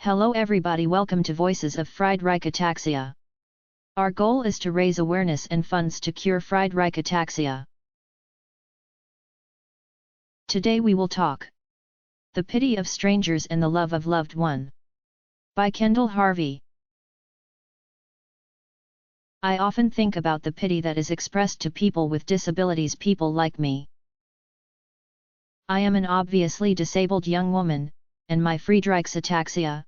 Hello everybody, welcome to Voices of Friedreich Ataxia. Our goal is to raise awareness and funds to cure Friedreich Ataxia. Today we will talk The Pity of Strangers and the Love of Loved One by Kendall Harvey. I often think about the pity that is expressed to people with disabilities, people like me. I am an obviously disabled young woman, and my Friedreich's ataxia,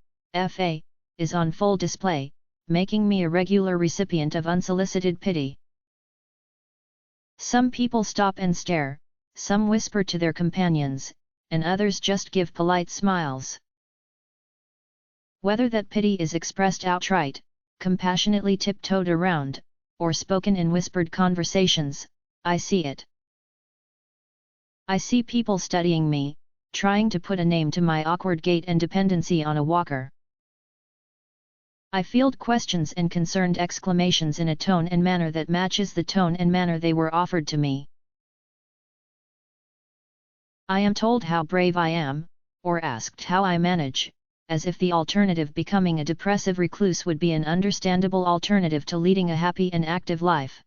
FA, is on full display, making me a regular recipient of unsolicited pity. Some people stop and stare, some whisper to their companions, and others just give polite smiles. Whether that pity is expressed outright, compassionately tiptoed around, or spoken in whispered conversations, I see it. I see people studying me, trying to put a name to my awkward gait and dependency on a walker. I field questions and concerned exclamations in a tone and manner that matches the tone and manner they were offered to me. I am told how brave I am, or asked how I manage, as if the alternative, becoming a depressive recluse, would be an understandable alternative to leading a happy and active life.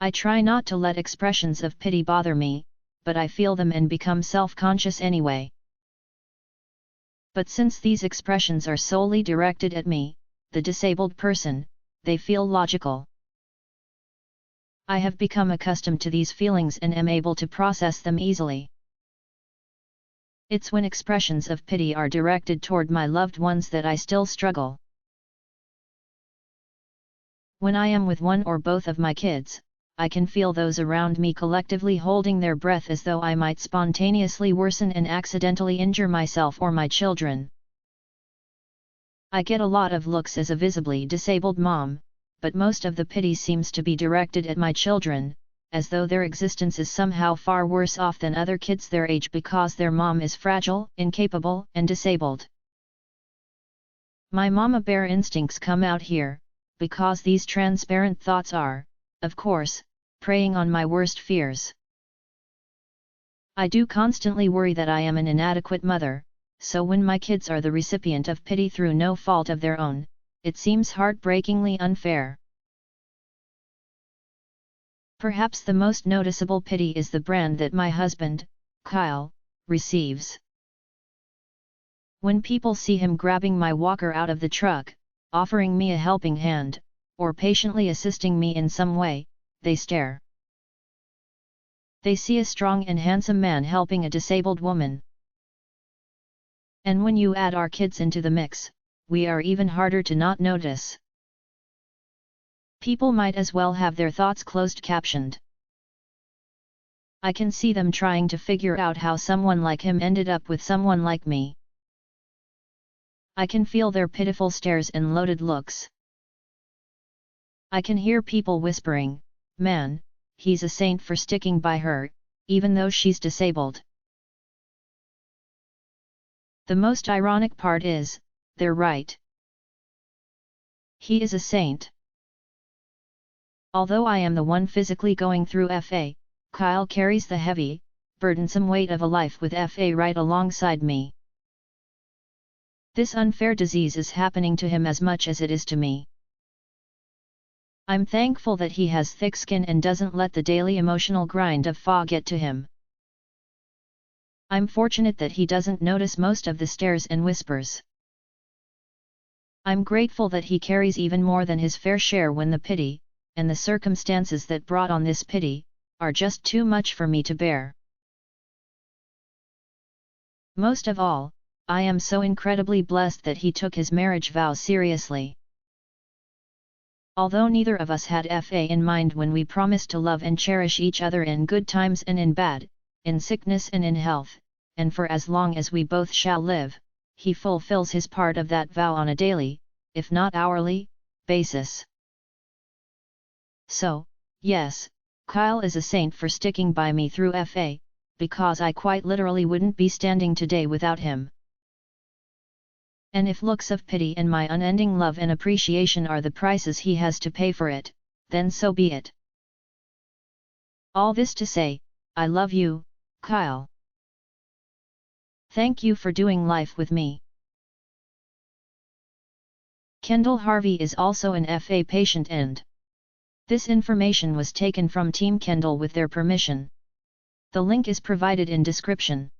I try not to let expressions of pity bother me, but I feel them and become self-conscious anyway. But since these expressions are solely directed at me, the disabled person, they feel logical. I have become accustomed to these feelings and am able to process them easily. It's when expressions of pity are directed toward my loved ones that I still struggle. When I am with one or both of my kids, I can feel those around me collectively holding their breath as though I might spontaneously worsen and accidentally injure myself or my children. I get a lot of looks as a visibly disabled mom, but most of the pity seems to be directed at my children, as though their existence is somehow far worse off than other kids their age because their mom is fragile, incapable, and disabled. My mama bear instincts come out here, because these transparent thoughts are, of course, preying on my worst fears. I do constantly worry that I am an inadequate mother, so when my kids are the recipient of pity through no fault of their own, it seems heartbreakingly unfair. Perhaps the most noticeable pity is the brand that my husband, Kyle, receives. When people see him grabbing my walker out of the truck, offering me a helping hand, or patiently assisting me in some way, they stare. They see a strong and handsome man helping a disabled woman. And when you add our kids into the mix, we are even harder to not notice. People might as well have their thoughts closed captioned. I can see them trying to figure out how someone like him ended up with someone like me. I can feel their pitiful stares and loaded looks. I can hear people whispering, "Man, he's a saint for sticking by her, even though she's disabled." The most ironic part is, they're right. He is a saint. Although I am the one physically going through FA, Kyle carries the heavy, burdensome weight of a life with FA right alongside me. This unfair disease is happening to him as much as it is to me. I'm thankful that he has thick skin and doesn't let the daily emotional grind of FA get to him. I'm fortunate that he doesn't notice most of the stares and whispers. I'm grateful that he carries even more than his fair share when the pity, and the circumstances that brought on this pity, are just too much for me to bear. Most of all, I am so incredibly blessed that he took his marriage vow seriously. Although neither of us had FA in mind when we promised to love and cherish each other in good times and in bad, in sickness and in health, and for as long as we both shall live, he fulfills his part of that vow on a daily, if not hourly, basis. So, yes, Kyle is a saint for sticking by me through FA, because I quite literally wouldn't be standing today without him. And if looks of pity and my unending love and appreciation are the prices he has to pay for it, then so be it. All this to say, I love you, Kyle. Thank you for doing life with me. Kendall Harvey is also an FA patient and this information was taken from Team Kendall with their permission. The link is provided in description.